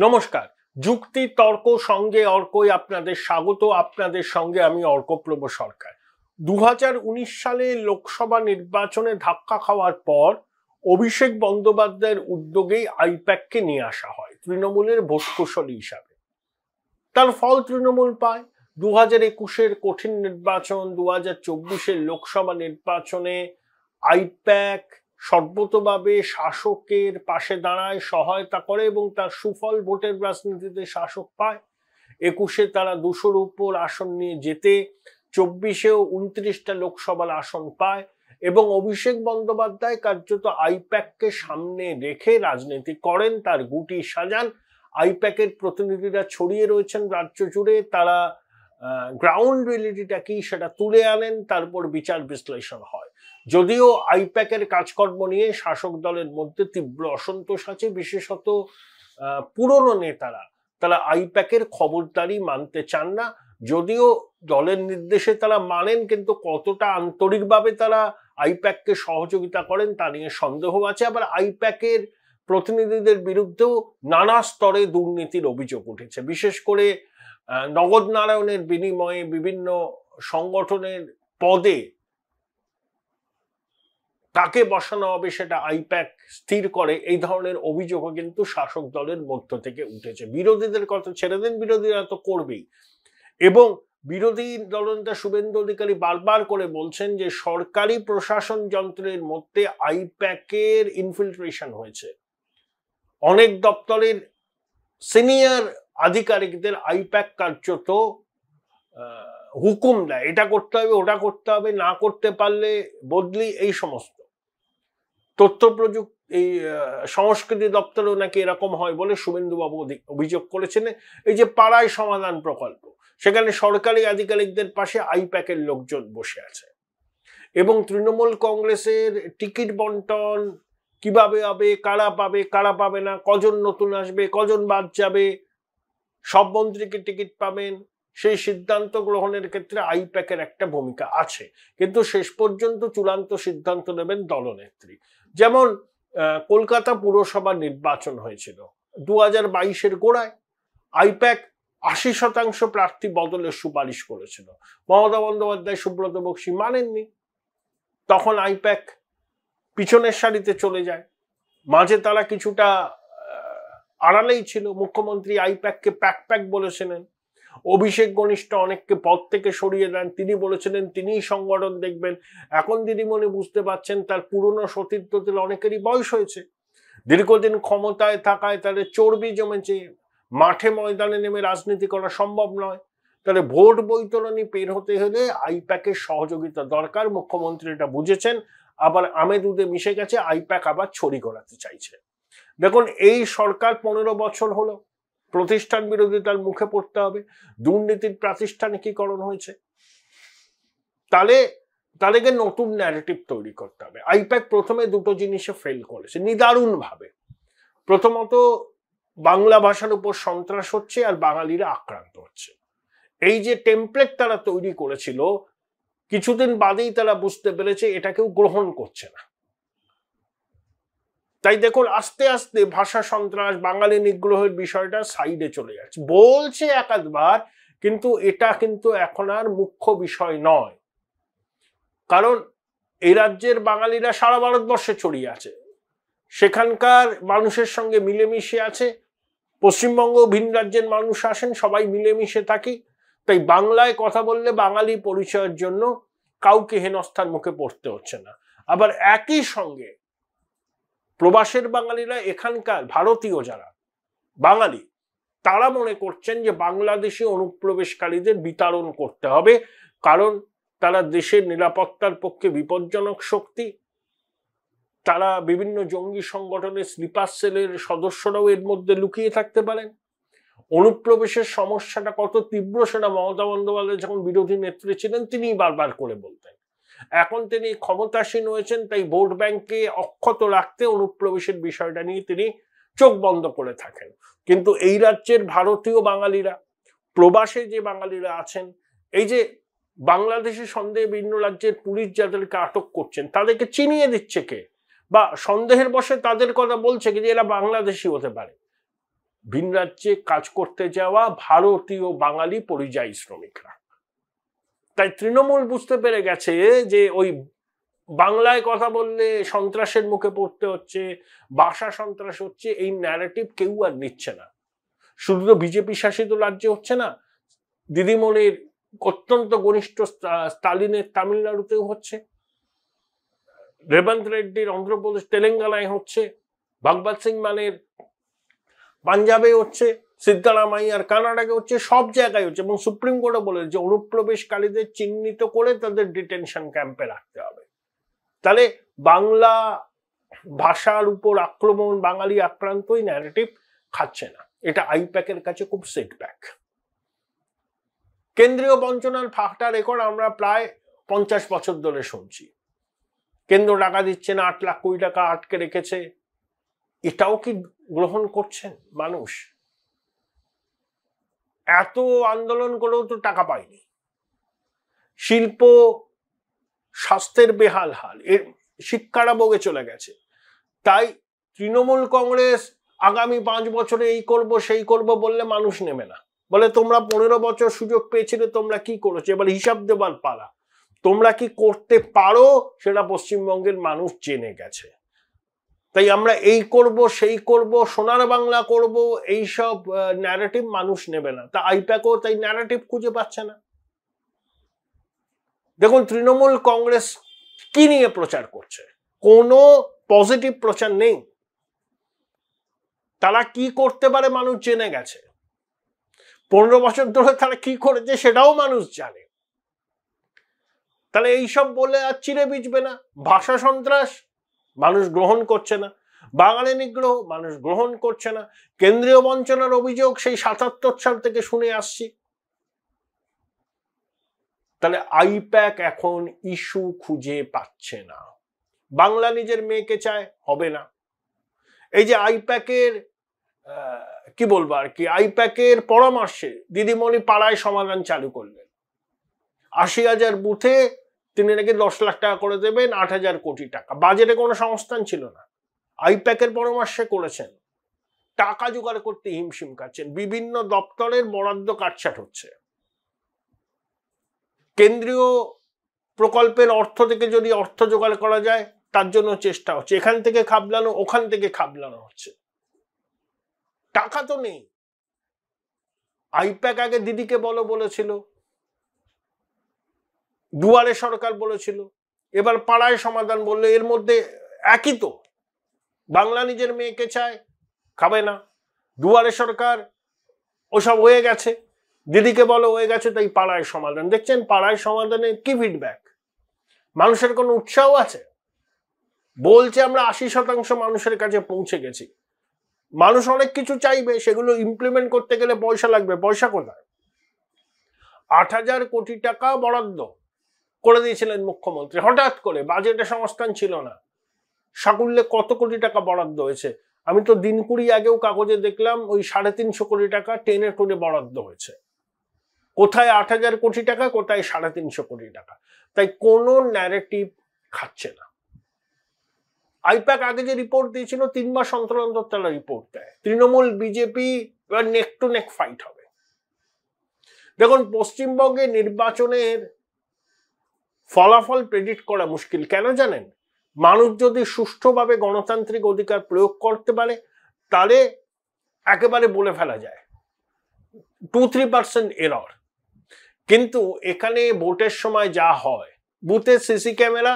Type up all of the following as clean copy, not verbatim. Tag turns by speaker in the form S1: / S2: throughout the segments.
S1: নমস্কার। যুক্তি তর্ক সঙ্গে অর্কই আপনাদের স্বাগত। আপনাদের সঙ্গে আমি অর্কপ্রভ সরকার। 2019 সালে লোকসভা নির্বাচনে ধাক্কা খাওয়ার পর অভিষেক বন্দ্যোপাধ্যায়ের উদ্যোগেই আইপ্যাককে নিয়ে আসা হয় তৃণমূলের ভোটকুশলী হিসাবে। তার ফল তৃণমূল পায়। 2021-এর কঠিন নির্বাচন, 2024-এর লোকসভা নির্বাচনে আইপ্যাক সর্বতভাবে শাসকের পাশে দাঁড়ায়, সহায়তা করে এবং তার সুফল ভোটের রাজনীতিতে শাসক পায়। 21-এ তারা 200-র উপর আসন নিয়ে যেতে, 24-এও 29টা লোকসভার আসন পায় এবং অভিষেক বন্দ্যোপাধ্যায় কার্যত আইপ্যাককে সামনে রেখে রাজনীতি করেন, তার গুটি সাজান। আইপ্যাকের প্রতিনিধিরা ছড়িয়ে রয়েছেন রাজ্য জুড়ে, তারা গ্রাউন্ড রিয়েলিটিটা কি সেটা তুলে আনেন, তারপর বিচার বিশ্লেষণ হয়। যদিও আইপ্যাকের কাজকর্ম নিয়ে শাসক দলের মধ্যে তীব্র অসন্তোষ আছে, বিশেষত পুরনো নেতারা তারা আইপ্যাকের খবরদারি মানতে চান না। যদিও দলের নির্দেশে তারা মানেন, কিন্তু কতটা আন্তরিকভাবে তারা আইপ্যাককে সহযোগিতা করেন তা নিয়ে সন্দেহ আছে। আবার আইপ্যাকের প্রতিনিধিদের বিরুদ্ধেও নানা স্তরে দুর্নীতির অভিযোগ উঠেছে। বিশেষ করে নগদ নারায়ণের বিনিময়ে বিভিন্ন সংগঠনের পদে তাকে বসানো হবে সেটা আইপ্যাক স্থির করে, এই ধরনের অভিযোগও কিন্তু শাসক দলের মধ্য থেকে উঠেছে। বিরোধীদের কথা ছেড়ে দেন, বিরোধীরা তো করবেই। এবং বিরোধী দলনেতা শুভেন্দু অধিকারী বারবার করে বলছেন যে সরকারি প্রশাসন যন্ত্রের মধ্যে আইপ্যাকের ইনফিল্ট্রেশন হয়েছে। অনেক দপ্তরের সিনিয়র আধিকারিকদের আইপ্যাক কার্যত হুকুম দেয়, এটা করতে হবে, ওটা করতে হবে, না করতে পারলে বদলি। এই সমস্ত তথ্য প্রযুক্তি, এই সংস্কৃতি দপ্তরেও নাকি এরকম হয় বলে শুভেন্দুবাবু অভিযোগ করেছেন। এই যে পাড়ায় সমাধান প্রকল্প, সেখানে সরকারি আধিকারিকদের পাশে আইপ্যাকের লোকজন বসে আছে। এবং তৃণমূল কংগ্রেসের টিকিট বন্টন কিভাবে হবে, কারা পাবে কারা পাবে না, কজন নতুন আসবে কজন বাদ যাবে, সব মন্ত্রীকে টিকিট পাবেন, সেই সিদ্ধান্ত গ্রহণের ক্ষেত্রে আইপ্যাকের একটা ভূমিকা আছে। কিন্তু শেষ পর্যন্ত চূড়ান্ত সিদ্ধান্ত নেবেন দলনেত্রী। যেমন কলকাতা পুরসভা নির্বাচন হয়েছিল 2022-এর গোড়ায়, আইপ্যাক 80% প্রার্থী বদলের সুপারিশ করেছিল। মমতা বন্দ্যোপাধ্যায়, সুব্রত বক্সী মানেননি। তখন আইপ্যাক পিছনের সারিতে চলে যায়। মাঝে তারা কিছুটা আড়ালেই ছিল। মুখ্যমন্ত্রী আইপ্যাককে প্যাক বলেছিলেন। অভিষেক ঘনিষ্ঠ অনেককে পদ থেকে সরিয়ে দেন, তিনি বলেছিলেন তিনিই সংগঠন দেখবেন। এখন দিদিমণি বুঝতে পারছেন তার পুরনো সতীর্থদের অনেকেরই বয়স হয়েছে, দীর্ঘদিন ক্ষমতায় থাকায় তাদের চর্বি জমেছে, মাঠে ময়দানে নেমে রাজনীতি করা সম্ভব নয়। তাহলে ভোট বৈতরণী পের হতে হলে আইপ্যাকের সহযোগিতা দরকার। মুখ্যমন্ত্রী এটা বুঝেছেন, আবার আমেদুদে মিশে গেছে, আইপ্যাক আবার ছড়ি ঘোরাতে চাইছে। দেখুন, এই সরকার 15 বছর হলো, প্রতিষ্ঠান বিরোধিতার মুখে পড়তে হবে, দুর্নীতির প্রাতিষ্ঠানিকীকরণ হয়েছে, তাদেরকে নতুন ন্যারেটিভ তৈরি করতে হবে। আইপ্যাক প্রথমে দুটো জিনিসে ফেল করেছে নিদারুণ ভাবে। প্রথমত, বাংলা ভাষার উপর সন্ত্রাস হচ্ছে আর বাঙালিরা আক্রান্ত হচ্ছে। এই যে টেমপ্লেট তারা তৈরি করেছিল, কিছুদিন বাদেই তারা বুঝতে পেরেছে এটা কেউ গ্রহণ করছে না। তাই দেখুন, আস্তে আস্তে ভাষা সন্ত্রাস, বাঙালি নিগ্রহের বিষয়টা সাইডে চলে যাচ্ছে। বলছে একাধবার, কিন্তু এটা কিন্তু এখন আর মুখ্য বিষয় নয়। কারণ এই রাজ্যের বাঙালিরা সারা ভারতবর্ষে ছড়িয়ে আছে, সেখানকার মানুষের সঙ্গে মিলেমিশে আছে। পশ্চিমবঙ্গ ভিন রাজ্যের মানুষ আসেন, সবাই মিলেমিশে থাকি। তাই বাংলায় কথা বললে বাঙালি পরিচয়ের জন্য কাউকে হেনস্থার মুখে পড়তে হচ্ছে না। আবার একই সঙ্গে প্রবাসের বাঙালিরা, এখানকার ভারতীয় যারা বাঙালি, তারা মনে করছেন যে বাংলাদেশি অনুপ্রবেশকারীদের বিতাড়ন করতে হবে, কারণ তারা দেশের নিরাপত্তার পক্ষে বিপজ্জনক শক্তি। তারা বিভিন্ন জঙ্গি সংগঠনের স্লিপার সেলের সদস্যরাও এর মধ্যে লুকিয়ে থাকতে পারেন। অনুপ্রবেশের সমস্যাটা কত তীব্র সেটা মমতা বন্দ্যোপাধ্যায় যখন বিরোধী নেত্রী ছিলেন তিনি বারবার করে বলতেন। এখন তিনি ক্ষমতাসীন হয়েছেন, তাই ভোট ব্যাংকে অক্ষত রাখতে অনুপ্রবেশের বিষয়টা নিয়ে তিনি চোখ বন্ধ করে থাকেন। কিন্তু এই রাজ্যের ভারতীয় বাঙালিরা, প্রবাসে যে বাঙালিরা আছেন, এই যে বাংলাদেশি সন্দেহে বিভিন্ন রাজ্যের পুলিশ যাদেরকে আটক করছেন, তাদেরকে চিনিয়ে দিচ্ছে কে, বা সন্দেহের বশে তাদের কথা বলছে কি যে এরা বাংলাদেশি হতে পারে। ভিন রাজ্যে কাজ করতে যাওয়া ভারতীয় বাঙালি পরিযায়ী শ্রমিকরা। তাই তৃণমূল বুঝতে পেরে গেছে যে ওই বাংলায় কথা বললে সন্ত্রাসের মুখে পড়তে হচ্ছে, ভাষা সন্ত্রাস হচ্ছে, এই ন্যারেটিভ কেউ আর নিচ্ছে না। শুধু তো বিজেপি শাসিত রাজ্যে হচ্ছে না, দিদিমণির অত্যন্ত ঘনিষ্ঠ স্টালিনের তামিলনাড়ুতেও হচ্ছে, রেবন্ত রেড্ডির অন্ধ্রপ্রদেশ তেলেঙ্গানায় হচ্ছে, ভগবত সিং মানের পাঞ্জাবে হচ্ছে, সিদ্ধারামাইয়ার কানাডাকে হচ্ছে, সব জায়গায় হচ্ছে। এবং সুপ্রিম কোর্টে বলে যে অনুপ্রবেশকারীদের চিহ্নিত করে তাদের ডিটেনশন ক্যাম্পে রাখতে হবে। তাহলে বাংলা ভাষার উপর আক্রমণ, বাঙালি আক্রান্তই ন্যারেটিভ খাচ্ছে না। এটা আইপ্যাকের কাছে খুব সেটব্যাক। কেন্দ্রীয় বঞ্চনার ফাঁকটা রেকর্ড আমরা প্রায় 50 বছর ধরে শুনছি। কেন্দ্র টাকা দিচ্ছে না, 8 লাখ কোটি টাকা আটকে রেখেছে। এটাও কি গ্রহণ করছেন মানুষ? এত আন্দোলন করেও তো টাকা পায়নি। শিল্প, স্বাস্থ্যের বেহাল হাল, এর শিক্ষারা বগে চলে গেছে। তাই তৃণমূল কংগ্রেস আগামী 5 বছরে এই করব সেই করব বললে মানুষ নেবে না। বলে তোমরা 15 বছর সুযোগ পেয়েছিলে, তোমরা কি করেছো, এবার হিসাব দেবার পালা। তোমরা কি করতে পারো সেটা পশ্চিমবঙ্গের মানুষ জেনে গেছে। তাই আমরা এই করব সেই করব, সোনার বাংলা করব, এইসব ন্যারেটিভ মানুষ নেবে না। তা আইপ্যাকও তাই ন্যারেটিভ খুঁজে পাচ্ছে না। দেখুন তৃণমূল কংগ্রেস কি নিয়ে প্রচার করছে, কোনো পজিটিভ প্রচার নেই। তারা কি করতে পারে মানুষ জেনে গেছে। 15 বছর ধরে তারা কি করেছে সেটাও মানুষ জানে। তাহলে এইসব বলে আর চিড়ে বিচবে না। ভাষা সন্ত্রাস মানুষ গ্রহণ করছে না, বাঙালি নিগ্রহ মানুষ গ্রহণ করছে না, কেন্দ্রীয় বঞ্চনার অভিযোগ সেই 77 সাল থেকে শুনে আসছি। তাহলে আইপ্যাক এখন ইস্যু খুঁজে পাচ্ছে না। বাংলা নিজের মেয়েকে চায়, হবে না। এই যে আইপ্যাকের কি বলবো আর কি, আইপ্যাকের পরামর্শে দিদিমণি পাড়ায় সমাধান চালু করলেন। 80,000 বুথে তিনি নাকি 10 লাখ টাকা করে দেবেন, 8,000 কোটি টাকা। বাজেটে কোনো সংস্থান ছিল না, আইপ্যাকের পরামর্শে করেছেন। টাকা জোগাড় করতে হিমশিম খাচ্ছেন, বিভিন্ন দপ্তরের বরাদ্দ কাটছাট হচ্ছে। কেন্দ্রীয় প্রকল্পের অর্থ থেকে যদি অর্থ জোগাড় করা যায় তার জন্য চেষ্টা হচ্ছে, এখান থেকে খাবলানো, ওখান থেকে খাবলানো হচ্ছে। টাকা তো নেই। আইপ্যাক আগে দিদিকে বলো বলেছিল, দুয়ারে সরকার বলেছিল, এবার পাড়ায় সমাধান বললে, এর মধ্যে একই তো। বাংলা নিজের মেয়েকে চায়, খাবে না। দুয়ারে সরকার ওসব হয়ে গেছে, দিদিকে বলো হয়ে গেছে, তাই পাড়ায় সমাধান। দেখছেন পাড়ায় সমাধানে কি ফিডব্যাক? মানুষের কোনো উৎসাহ আছে? বলছে আমরা 80% মানুষের কাছে পৌঁছে গেছি। মানুষ অনেক কিছু চাইবে, সেগুলো ইমপ্লিমেন্ট করতে গেলে পয়সা লাগবে। পয়সা কোথায়? 8,000 কোটি টাকা বরাদ্দ করে দিয়েছিলেন মুখ্যমন্ত্রী হঠাৎ করে, বাজেটে সংস্থান ছিল না। সাকুল্যে কত কোটি টাকা বরাদ্দ হয়েছে? আমি তো দিন 20 আগেও কাগজে দেখলাম ওই 350 কোটি টাকা টেনে টুনে বরাদ্দ হয়েছে। কোথায় 8,000 কোটি টাকা, কোথায় 350 কোটি টাকা? তাই কোনো ন্যারেটিভ খাচ্ছে না। আইপ্যাক আগে যে রিপোর্ট দিয়েছিল 3 মাস অন্তর অন্তর তারা রিপোর্ট দেয়। তৃণমূল বিজেপি এবার নেক টু নেক ফাইট হবে। দেখুন পশ্চিমবঙ্গে নির্বাচনের ফলাফল প্রেডিক্ট করা মুশকিল। কেন জানেন? মানুষ যদি সুষ্ঠুভাবে গণতান্ত্রিক অধিকার প্রয়োগ করতে পারে তাহলে একেবারে বলে ফেলা যায় 2-3% এরর। কিন্তু এখানে ভোটের সময় যা হয়, বুথে সিসি ক্যামেরা,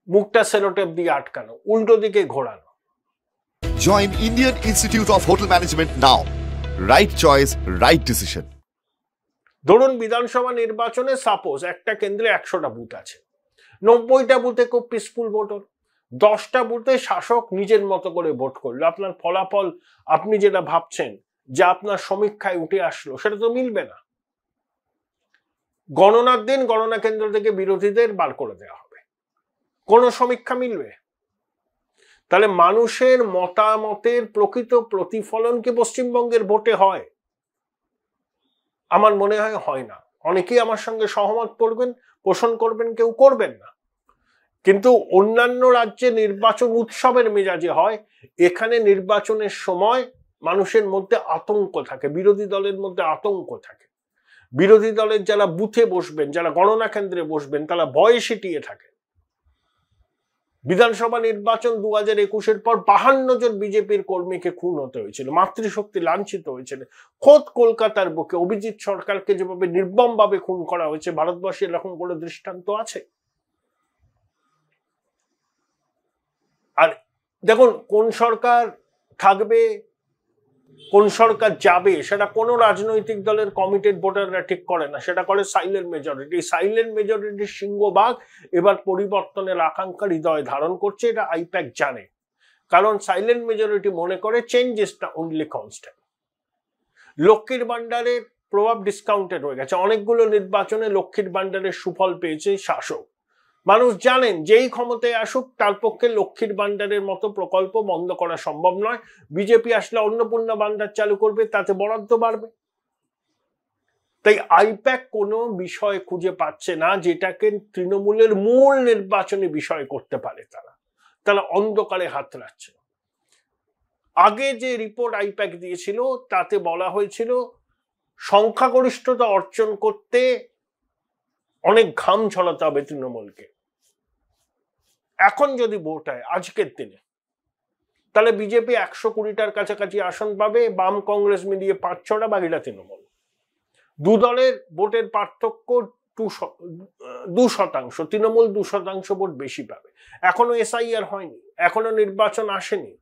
S1: মুখটা সেলোটেপ দিয়ে আটকানো, উল্টো দিকে ঘোরানো।
S2: Join Indian Institute of Hotel Management now. Right choice, right decision.
S1: ধরুন বিধানসভা নির্বাচনে সাপোজ একটা কেন্দ্রে 100টা বুথ আছে, 90টা বুথে খুব পিসফুল ভোটার, 10টা বুথে শাসক নিজের মতো করে ভোট করলো। আপনার ফলাফল আপনি যেটা ভাবছেন যা আপনার সমীক্ষায় উঠে আসলো সেটা তো মিলবে না। গণনার দিন গণনা কেন্দ্র থেকে বিরোধীদের বার করে দেওয়া হবে, কোন সমীক্ষা মিলবে? তাহলে মানুষের মতামতের প্রকৃত প্রতিফলন কি পশ্চিমবঙ্গের ভোটে হয়? আমার মনে হয় না। অনেকেই আমার সঙ্গে সহমত পোষণ করবেন, কেউ করবেন না। কিন্তু অন্যান্য রাজ্যে নির্বাচন উৎসবের মেজাজে হয়, এখানে নির্বাচনের সময় মানুষের মধ্যে আতঙ্ক থাকে, বিরোধী দলের মধ্যে আতঙ্ক থাকে। বিরোধী দলের যারা বুথে বসবেন, যারা গণনা কেন্দ্রে বসবেন, তারা ভয়ে সিটিয়ে থাকে। বিধানসভা নির্বাচন 2021-এর পর 52 জন বিজেপির কর্মীকে খুন হতে হয়েছিল, মাতৃশক্তি লাঞ্ছিত হয়েছিল। খোদ কলকাতার বুকে অভিজিৎ সরকারকে যেভাবে নির্মম ভাবে খুন করা হয়েছে, ভারতবর্ষে এরকম কোনো দৃষ্টান্ত আছে? আর দেখুন, কোন সরকার থাকবে, কোন সরকার যাবে, সেটা কোন রাজনৈতিক দলের কমিটেড ভোটাররা ঠিক করে না, সেটা করে সাইলেন্ট মেজরিটি। সাইলেন্ট মেজরিটির সিংহভাগ এবার পরিবর্তনের আকাঙ্ক্ষা হৃদয়ে ধারণ করছে, এটা আইপ্যাক জানে। কারণ সাইলেন্ট মেজরিটি মনে করে change is the only constant. লক্ষ্মীর ভান্ডারের প্রভাব ডিসকাউন্টেড হয়ে গেছে, অনেকগুলো নির্বাচনে লক্ষ্মীর ভান্ডারের সুফল পেয়েছে শাসক। মানুষ জানেন যেই ক্ষমতায় আসুক তার পক্ষে লক্ষ্মীর ভান্ডারের মতো প্রকল্প বন্ধ করা সম্ভব নয়। বিজেপি আসলে অন্নপূর্ণা ভান্ডার চালু করবে, তাতে বরাদ্দ বাড়বে। তাই আইপ্যাক কোনো বিষয় খুঁজে পাচ্ছে না যেটাকে তৃণমূলের মূল নির্বাচনী বিষয় করতে পারে। তারা অন্ধকারে হাত রাখছে। আগে যে রিপোর্ট আইপ্যাক দিয়েছিল তাতে বলা হয়েছিল সংখ্যাগরিষ্ঠতা অর্জন করতে অনেক ঘাম ঝরাতে হবে তৃণমূলকে। এখন যদি ভোট হয় আজকের দিনে, তাহলে বিজেপি 120টার কাছাকাছি আসন পাবে, বাম কংগ্রেস মিলিয়ে 5-6টা, বাকিটা তৃণমূল। দু দলের ভোটের পার্থক্য 2%, তৃণমূল 2% ভোট বেশি পাবে। এখনো এসআইআর হয়নি, এখনো নির্বাচন আসেনি,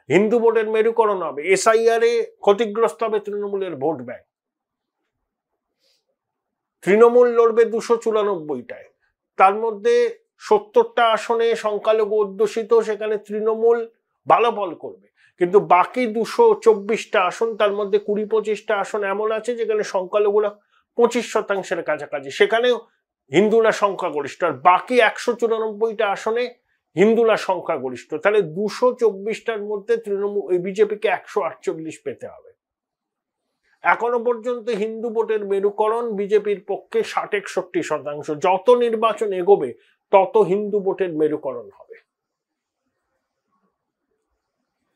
S1: হিন্দু ভোটের মেরুকরণ হবে। এসআইআর এ ক্ষতিগ্রস্ত হবে তৃণমূলের ভোট ব্যাংক। তৃণমূল লড়বে 294টায়, তার মধ্যে 70টা আসনে সংখ্যালঘু অধ্যুষিত, সেখানে তৃণমূল ভালো ফল করবে। কিন্তু বাকি 224টা আসন, তার মধ্যে 20-25টা আসন এমন আছে যেখানে সংখ্যালঘুরা 25% কাছাকাছি, সেখানেও হিন্দুরা সংখ্যাগরিষ্ঠ। আর বাকি 194টা আসনে হিন্দুরা সংখ্যাগরিষ্ঠ। তাহলে 224টার মধ্যে তৃণমূল বিজেপিকে 148 পেতে হবে। এখনো পর্যন্ত হিন্দু ভোটের মেরুকরণ বিজেপির পক্ষে 60-61%। যত নির্বাচন এগোবে তত হিন্দু ভোটের মেরুকরণ হবে।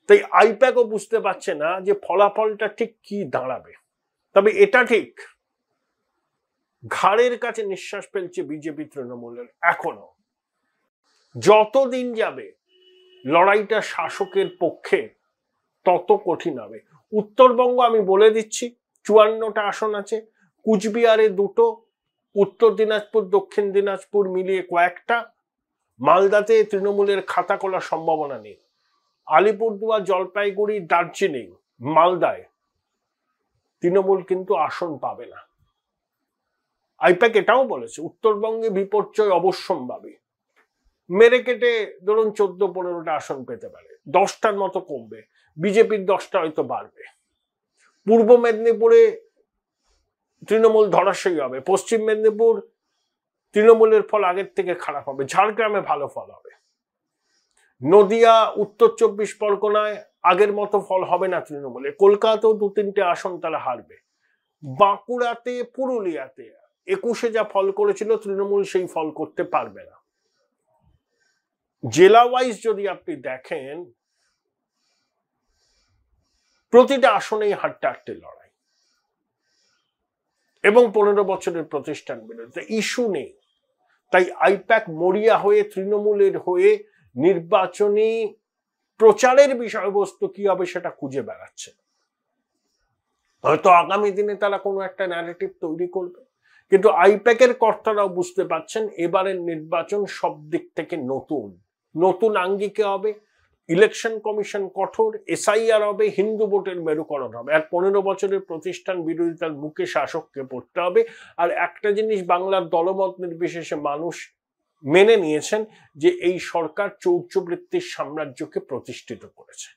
S1: তাই আইপ্যাকও বুঝতে পারছে না যে ফলাফলটা ঠিক কি দাঁড়াবে। তবে এটা ঠিক, ঘাড়ের কাছে নিঃশ্বাস ফেলছে বিজেপি তৃণমূলের। এখনো যতদিন যাবে লড়াইটা শাসকের পক্ষে তত কঠিন হবে। উত্তরবঙ্গ আমি বলে দিচ্ছি 54টা আসন আছে, কুচবিহারে 2টো, উত্তর দিনাজপুর দক্ষিণ দিনাজপুর মিলিয়ে কয়েকটা, মালদাতে তৃণমূলের খাতা খোলার সম্ভাবনা নেই, আলিপুরদুয়ার জলপাইগুড়ি দার্জিলিং মালদায় তৃণমূল কিন্তু আসন পাবে না। আইপ্যাক এটাও বলেছে উত্তরবঙ্গে বিপর্যয় অবশ্যম্ভাবী, মেরে কেটে ধরুন 14-15টা আসন পেতে পারে, 10টার মতো কমবে, বিজেপির 10টা হয়তো বাড়বে। পূর্ব মেদিনীপুরে তৃণমূল ধরাশয়ী হবে, পশ্চিম মেদিনীপুর তৃণমূলের ফল আগের থেকে খারাপ হবে, ঝাড়গ্রামে ভালো ফল হবে, নদিয়া উত্তর 24 পরগনায় আগের মতো ফল হবে না তৃণমূলে, কলকাতাতেও 2-3টে আসন তারা হারবে, বাঁকুড়াতে পুরুলিয়াতে 21-এ যা ফল করেছিল তৃণমূল সেই ফল করতে পারবে না। জেলা ওয়াইজ যদি আপনি দেখেন প্রতিটা আসনেই হাড্ডাহাড্ডি লড়াই এবং 15 বছরের প্রতিষ্ঠান বিরোধিতা, ইস্যু নেই। তাই আইপ্যাক মরিয়া হয়ে তৃণমূলের হয়ে নির্বাচনী প্রচারের বিষয়বস্তু কি হবে সেটা খুঁজে বেড়াচ্ছে। হয়তো আগামী দিনে তারা কোনো একটা ন্যারেটিভ তৈরি করবে, কিন্তু আইপ্যাকের কর্তারাও বুঝতে পারছেন এবারের নির্বাচন সব দিক থেকে নতুন আঙ্গিকে হবে। ইলেকশন কমিশন কঠোর, এসআইআর হবে, হিন্দু ভোটের মেরুকরণ হবে, আর 15 বছরের প্রতিষ্ঠান বিরোধিতার মুখে শাসককে পড়তে হবে। আর একটা জিনিস বাংলার দলমত নির্বিশেষে মানুষ মেনে নিয়েছেন যে এই সরকার চৌর্যবৃত্তির সাম্রাজ্যকে প্রতিষ্ঠিত করেছে।